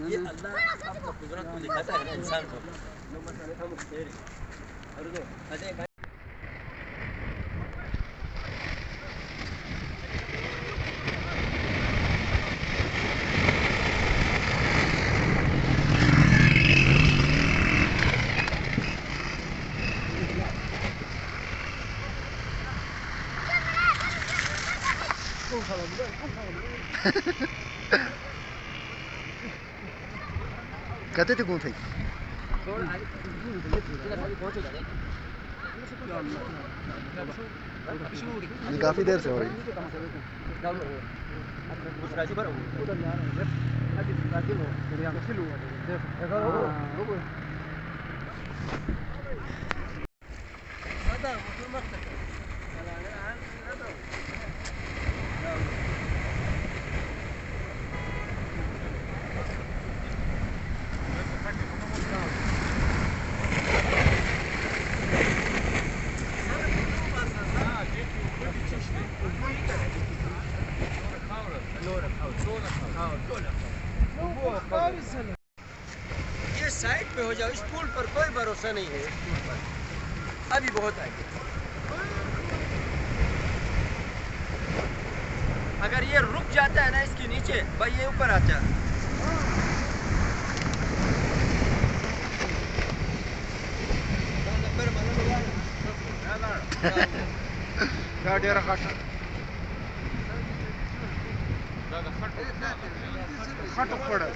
ये अल्लाह आपका कुदरत को दिखाता है ना इंसान को। कहते थे कौन थे ये काफी देर से हो रही ये साइड पे हो जाओ, इस पुल पर कोई भरोसा नहीं है। इस पुल पर अभी बहुत आगे, अगर ये रुक जाता है ना इसके नीचे, भाई ये ऊपर आ जा। खट पड़ा